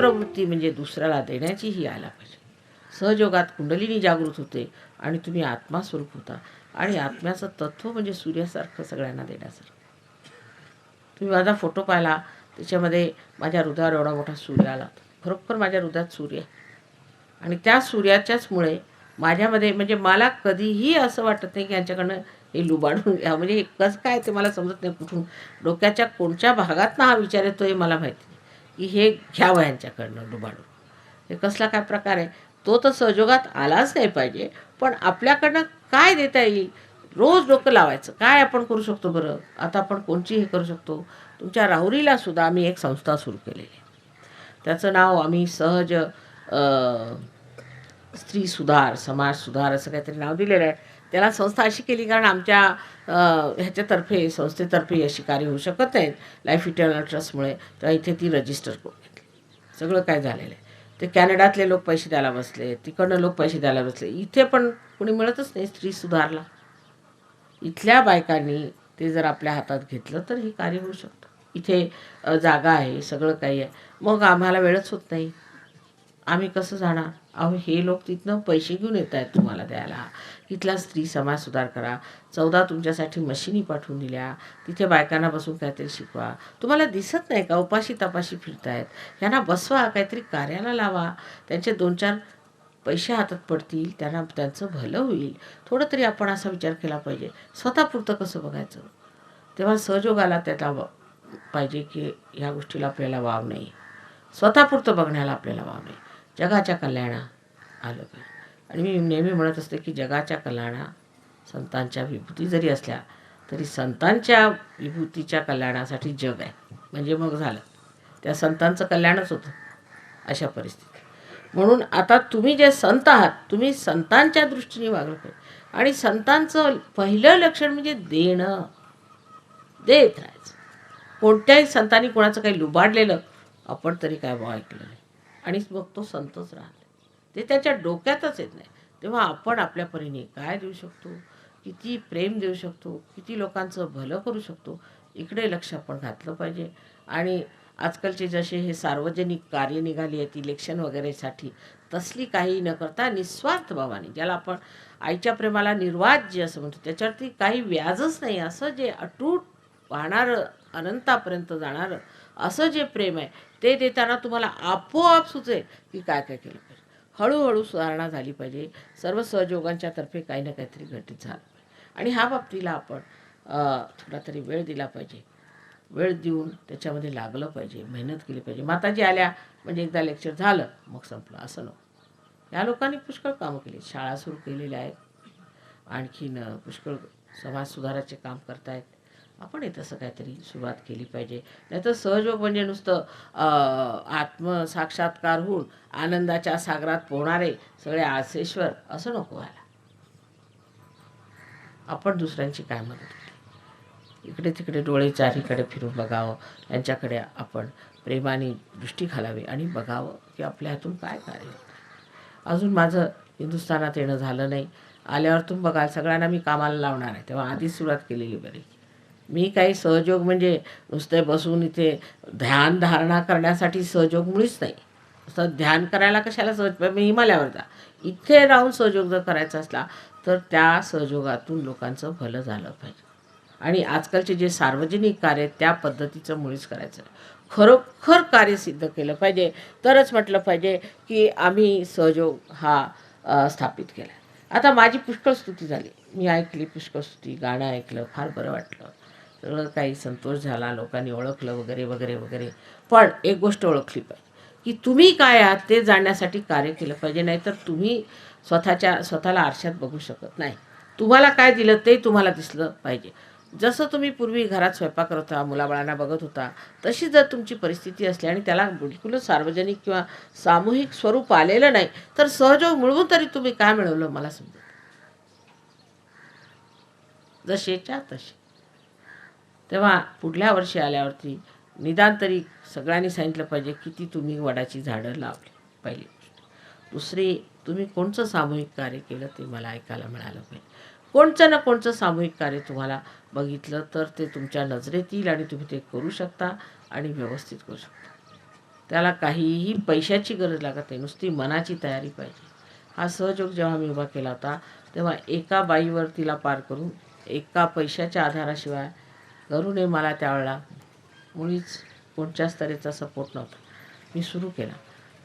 प्रवृत्ती म्हणजे दुसऱ्याला देण्याचीही यायला पाहिजे. सहयोगात कुंडलिनी जागृत होते आणि तुम्ही आत्मास्वरूप होता. आणि आत्म्याचं तत्त्व म्हणजे सूर्यासारखं सगळ्यांना देण्यासारखं. तुम्ही माझा फोटो पाहिला, त्याच्यामध्ये माझ्या हृदयावर एवढा मोठा सूर्य आला. खरोखर माझ्या हृदयात सूर्य आहे. आणि त्या सूर्याच्याचमुळे माझ्यामध्ये म्हणजे मला कधीही असं वाटत नाही की यांच्याकडनं हे लुबाडून घ्या. म्हणजे हे कसं काय ते मला समजत नाही. कुठून डोक्याच्या कोणत्या भागातनं हा विचार येतो हे मला माहिती नाही की हे घ्यावं यांच्याकडनं लुबाडून. हे कसला काय प्रकार आहे. तो तर सहयोगात आलाच नाही पाहिजे. पण आपल्याकडनं काय देता येईल, रोज डोकं लावायचं. काय आपण करू शकतो बरं. आता आपण कोणची हे करू शकतो. तुमच्या राहुरीला सुद्धा आम्ही एक संस्था सुरू केलेली आहे. त्याचं नाव आम्ही सहज स्त्री सुधार, समाज सुधार असं काहीतरी नाव दिलेलं आहे. त्याला संस्था अशी केली कारण आमच्या ह्याच्यातर्फे संस्थेतर्फे अशी कार्य होऊ शकत नाहीत लाईफ इटर्नल ट्रस्टमुळे. तर इथे ती रजिस्टर करून घेतली. सगळं काय झालेलं आहे. ते कॅनडातले लोक पैसे द्यायला बसले, तिकडनं लोक पैसे द्यायला बसले. इथे पण कोणी मिळतच नाही स्त्री सुधारला. इथल्या बायकांनी ते जर आपल्या हातात घेतलं तर हे कार्य होऊ शकतं. इथे जागा आहे, सगळं काही आहे. मग आम्हाला वेळच होत नाही. आम्ही कसं जाणार. अहो हे लोक तिथनं पैसे घेऊन येत आहेत तुम्हाला द्यायला. इथला स्त्री समाज सुधार करा. 14 तुमच्यासाठी मशिनी पाठवून दिल्या. तिथे बायकांना बसून काहीतरी शिकवा. तुम्हाला दिसत नाही का उपाशी तपाशी फिरतायत. यांना बसवा, काहीतरी कार्याला लावा. त्यांचे 2-4 पैसे हातात पडतील. त्यांना त्यांचं भलं होईल. थोडं तरी आपण असा विचार केला पाहिजे. स्वतःपुरतं कसं बघायचं. तेव्हा सहयोगाला त्याला पाहिजे की ह्या गोष्टीला आपल्याला वाव नाही. स्वतःपुरतं बघण्याला आपल्याला वाव नाही. जगाच्या कल्याणा आलं पाहिजे. आणि मी नेहमी म्हणत असते की जगाच्या कल्याणा संतांच्या विभूती जरी असल्या तरी संतांच्या विभूतीच्या कल्याणासाठी जग आहे. म्हणजे मग झालं त्या संतांचं कल्याणच होतं अशा परिस्थितीत. म्हणून आता तुम्ही जे संत आहात तुम्ही संतांच्या दृष्टीने वागलं पाहिजे. आणि संतांचं पहिलं लक्षण म्हणजे देणं, देत राहायचं. कोणत्याही संतांनी कोणाचं काही लुबाडलेलं आपण तरी काय ऐकलं नाही. आणि मग तो संतच राहतो. ते त्याच्या डोक्यातच येत नाही. तेव्हा आपण आपल्या परीने काय देऊ शकतो, किती प्रेम देऊ शकतो, किती लोकांचं भलं करू शकतो, इकडे लक्ष आपण घातलं पाहिजे. आणि आजकालचे जसे हे सार्वजनिक कार्य निघाली आहेत इलेक्शन वगैरेसाठी, तसली काही न करता निस्वार्थ भावाने, ज्याला आपण आईच्या प्रेमाला निर्वाज्य असं म्हणतो, त्याच्यावरती काही व्याजच नाही, असं जे अटूट वाहणारं अनंतापर्यंत जाणारं असं जे प्रेम आहे ते देताना तुम्हाला आपोआप सुचेल की काय काय केलं पाहिजे. हळूहळू सुधारणा झाली पाहिजे. सर्व सहयोगांच्या तर्फे काही ना काहीतरी घटित झालं पाहिजे. आणि ह्या बाबतीला आपण थोडा तरी वेळ दिला पाहिजे. वेळ देऊन त्याच्यामध्ये लागलं पाहिजे, मेहनत केली पाहिजे. माताजी आल्या म्हणजे एकदा लेक्चर झालं मग संपलं असं नको. या लोकांनी पुष्कळ कामं केली, शाळा सुरू केलेल्या आहेत, आणखीन पुष्कळ समाज सुधाराचे काम करतायत. आपण तसं काहीतरी सुरुवात केली पाहिजे. नाहीतर सहयोग म्हणजे नुसतं आत्मसाक्षात्कार होऊन आनंदाच्या सागरात पोहणारे सगळे आळसेश्वर असं नको व्हायला. आपण दुसऱ्यांची काय मदत केली, इकडे तिकडे डोळे चारीकडे फिरून बघावं. यांच्याकडे आपण प्रेमाने दृष्टी घालावी आणि बघावं की आपल्या हातून काय कार्य होतं. अजून माझं हिंदुस्थानात येणं झालं नाही. आल्यावर तुम्ही बघाल सगळ्यांना मी कामाला लावणार आहे. तेव्हा आधीच सुरुवात केलेली बरी. मी काही सहयोग म्हणजे नुसते बसून इथे ध्यान धारणा करण्यासाठी सहयोग मुळीच नाही. असं ध्यान करायला कशाला सहज, मी हिमालयावर जा. इथे राहून सहयोग जर करायचा असला तर त्या सहयोगातून लोकांचं भलं झालं पाहिजे. आणि आजकालचे जे सार्वजनिक कार्य त्या पद्धतीचं मुळीच करायचं. खरोखर कार्य सिद्ध केलं पाहिजे. तरच म्हटलं पाहिजे की आम्ही सहयोग हा स्थापित केला. आता माझी पुष्कळ स्तुती झाली, मी ऐकली पुष्कळ स्तुती, गाणं ऐकलं, फार बरं वाटलं, सगळं काही संतोष झाला, लोकांनी ओळखलं वगैरे वगैरे वगैरे. पण एक गोष्ट ओळखली पाहिजे की तुम्ही काय आहात ते जाणण्यासाठी कार्य केलं पाहिजे. नाहीतर तुम्ही स्वतःला आरशात बघू शकत नाही. तुम्हाला काय दिलं ते तुम्हाला दिसलं पाहिजे. जसं तुम्ही पूर्वी घरात स्वयंपाक करत होता, मुलाबाळांना बघत होता, तशी जर तुमची परिस्थिती असली आणि त्याला बिलकुलच सार्वजनिक किंवा सामूहिक स्वरूप आलेलं नाही तर सहयोग मिळवून तरी तुम्ही काय मिळवलं मला समजत. जसेच्या तसे. तेव्हा पुढल्या वर्षी आल्यावरती निदान तरी सगळ्यांनी सांगितलं पाहिजे किती तुम्ही वडाची झाडं लावली, पहिली गोष्ट. दुसरी, तुम्ही कोणचं सामूहिक कार्य केलं ते मला ऐकायला मिळालं पाहिजे. कोणचं ना कोणचं सामूहिक कार्य तुम्हाला बघितलं तर ते तुमच्या नजरेत येईल आणि तुम्ही ते करू शकता आणि व्यवस्थित करू शकता. त्याला काहीही पैशाची गरज लागत नाही, नुसती मनाची तयारी पाहिजे. हा सहयोग जेव्हा मी उभा केला होता तेव्हा एका बाईवर तिला पार करून एका पैशाच्या आधाराशिवाय करू नये मला त्यावेळेला मुळीच कोणत्याच तऱ्हेचा सपोर्ट नव्हता. मी सुरू केला,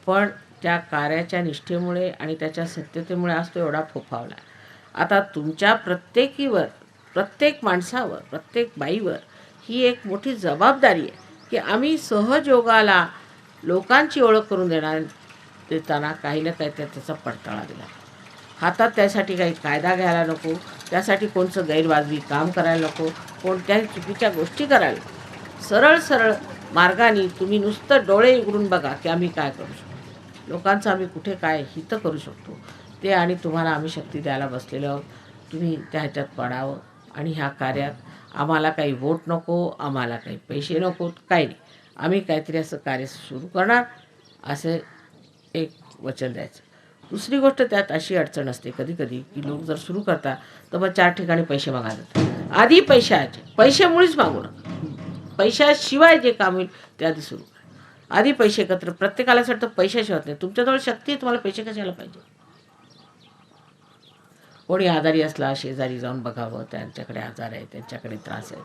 पण त्या कार्याच्या निष्ठेमुळे आणि त्याच्या सत्यतेमुळे आज तो एवढा फोफावला. आता तुमच्या प्रत्येकीवर, प्रत्येक माणसावर, प्रत्येक बाईवर ही एक मोठी जबाबदारी आहे की आम्ही सहजयोगाला लोकांची ओळख करून देताना काही ना काही त्याचा पडताळा दिला. हातात त्यासाठी काही कायदा घ्यायला नको, त्यासाठी कोणचं गैरवाजवी काम करायला नको, कोणत्याही चुकीच्या गोष्टी करायला नको. सरळ सरळ मार्गाने तुम्ही नुसतं डोळे उघडून बघा की आम्ही काय करू शकतो, लोकांचं आम्ही कुठे काय हित करू शकतो ते, आणि तुम्हाला आम्ही शक्ती द्यायला बसलेलो आहोत. तुम्ही त्या ह्याच्यात पडावं आणि ह्या कार्यात आम्हाला काही वोट नको, आम्हाला काही पैसे नको, काही नाही, आम्ही काहीतरी असं कार्य सुरू करणार असे एक वचन द्यायचं. दुसरी गोष्ट त्यात अशी अडचण असते कधी कधी की लोक जर सुरू करतात तर मग 4 ठिकाणी पैसे मागायला. आधी पैसे मुळीच मागू नका. पैशाशिवाय जे काम होईल ते आधी सुरू करा. आधी पैसे एकत्र, प्रत्येकाला असं वाटतं पैशाशिवाय नाही. तुमच्याजवळ शक्ती आहे, तुम्हाला पैसे कशाला पाहिजे. कोणी आजारी असला शेजारी जाऊन बघावं, त्यांच्याकडे आजार आहे, त्यांच्याकडे त्रास आहे,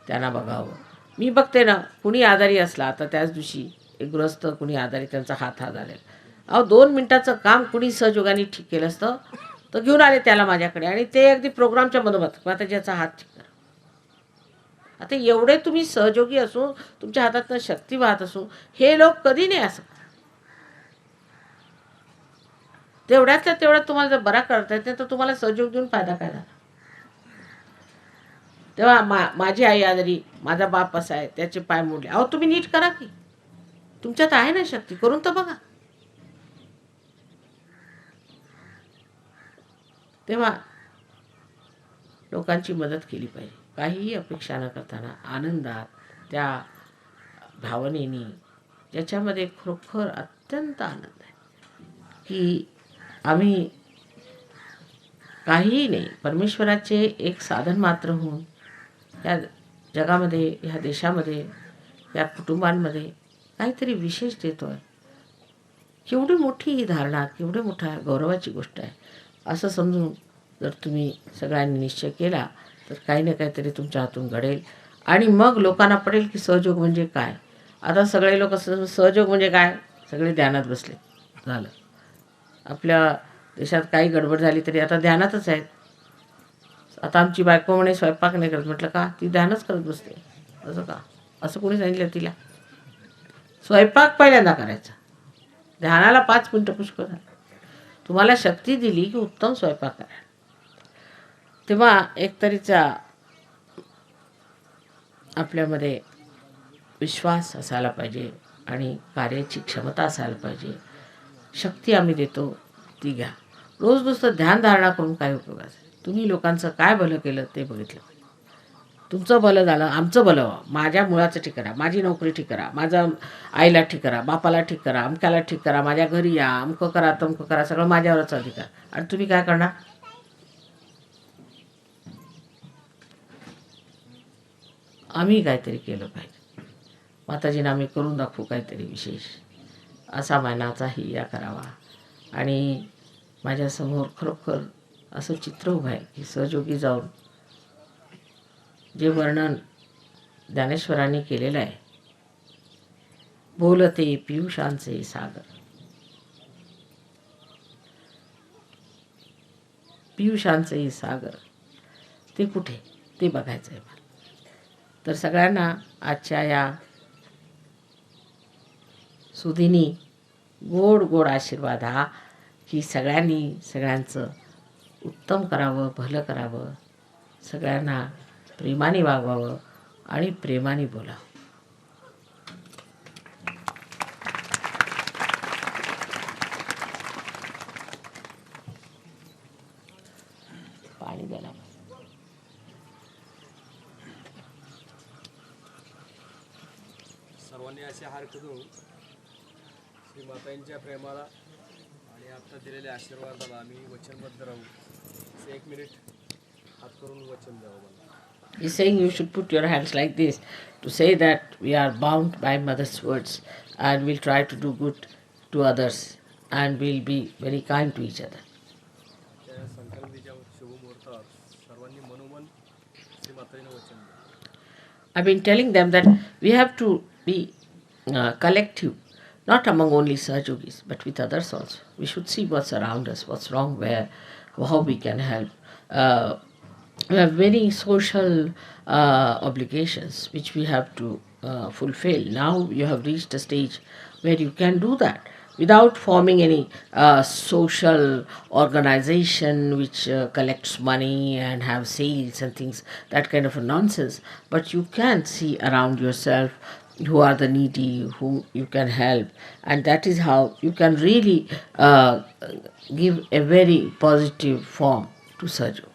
त्यांना बघावं. मी बघते ना, कुणी आजारी असला, आता त्याच दिवशी एक गृहस्थ कुणी आजारी, त्यांचा हात झालेला. अहो 2 मिनिटाचं काम कुणी सहयोगाने ठीक केलं असतं तर घेऊन आले त्याला माझ्याकडे, आणि ते अगदी प्रोग्रामच्या मधोमध आता ज्याचा हात ठीक करा. आता एवढे तुम्ही सहयोगी असून, तुमच्या हातातनं शक्ती वाहत असून हे लोक कधी नाही असं. तेवढ्यातल्या तेवढ्यात तुम्हाला जर बरा करता येते तर तुम्हाला सहयोग देऊन फायदा काय झाला. तेव्हा माझी आई आजारी, माझा बाप असा आहे, त्याचे पाय मोडले. अहो तुम्ही नीट करा की, तुमच्यात आहे ना शक्ती, करून तर बघा. तेव्हा लोकांची मदत केली पाहिजे, काहीही अपेक्षा न करताना आनंदात, त्या भावनेनी, ज्याच्यामध्ये खरोखर अत्यंत आनंद आहे की आम्ही काहीही नाही, परमेश्वराचे एक साधन मात्र होऊन या जगामध्ये, ह्या देशामध्ये, या कुटुंबांमध्ये काहीतरी विशेष देतो आहे. केवढी मोठी ही धारणा, केवढी मोठ्या गौरवाची गोष्ट आहे असं समजून जर तुम्ही सगळ्यांनी निश्चय केला तर काही ना काहीतरी तुमच्या हातून घडेल. आणि मग लोकांना पडेल की सहयोग म्हणजे काय. आता सगळे लोक सहयोग म्हणजे काय, सगळे ध्यानात बसले, झालं. आपल्या देशात काही गडबड झाली तरी आता ध्यानातच आहेत. आता आमची बायको म्हणे स्वयंपाक नाही करत. म्हटलं का, ती ध्यानच करत बसते. असं का, असं कोणी सांगितलं तिला. स्वयंपाक पहिल्यांदा करायचा, ध्यानाला 5 मिनटं पुष्कळ झालं. तुम्हाला शक्ती दिली की उत्तम स्वयंपाक करा. तेव्हा एकतरीचा आपल्यामध्ये विश्वास असायला पाहिजे आणि कार्याची क्षमता असायला पाहिजे. शक्ती आम्ही देतो ती घ्या. रोज नुसतं ध्यानधारणा करून काय उपयोगाचं. तुम्ही लोकांचं काय भलं केलं ते बघितलं पाहिजे. तुमचं भलं झालं, आमचं भलं व्हावं, माझ्या मुलाचं ठीक करा, माझी नोकरी ठीक करा, माझं आईला ठीक करा, बापाला ठीक करा, अमक्याला ठीक करा, माझ्या घरी या, अमकं करा, तमकं करा, सगळं माझ्यावरच अधिकार. आणि तुम्ही काय करणार. आम्ही काहीतरी केलं पाहिजे. माताजींना आम्ही करून दाखवू काहीतरी विशेष, असा मानाचाही या करावा. आणि माझ्यासमोर खरोखर असं चित्र उभं आहे की सहयोगी जाऊन जे वर्णन ज्ञानेश्वरांनी केलेलं आहे, बोलते पियुषांचे सागर, पियुषांचे सागर, ते कुठे ते बघायचं आहे मला. तर सगळ्यांना आजच्या या सुदिनी गोड गोड आशीर्वाद हा की सगळ्यांनी सगळ्यांचं उत्तम करावं, भलं करावं, सगळ्यांना प्रेमाने वागवावं आणि प्रेमाने बोलावं. पाणी द्यायला सर्वांनी असे हार करून श्री मातांच्या प्रेमाला आणि आता दिलेल्या आशीर्वादाला आम्ही वचनबद्ध राहू. 1 मिनिट हात करून वचन द्यावं मला. He's saying you should put your hands like this to say that we are bound by Mother's words and we'll try to do good to others and we'll be very kind to each other. त्या संक्रांतीच्या शुभमुहूर्तावर सर्वांनी मनोमन श्री माताजींना वचन द्या. I've been telling them that we have to be collective, not among only Sahajogis, but with others also. We should see what's around us, what's wrong, where, how we can help. Uh, we have many social obligations which we have to fulfill. Now you have reached a stage where you can do that without forming any social organization which collects money and have sales and things, that kind of a nonsense. But you can see around yourself who are the needy, who you can help, and that is how you can really give a very positive form to Sahaja.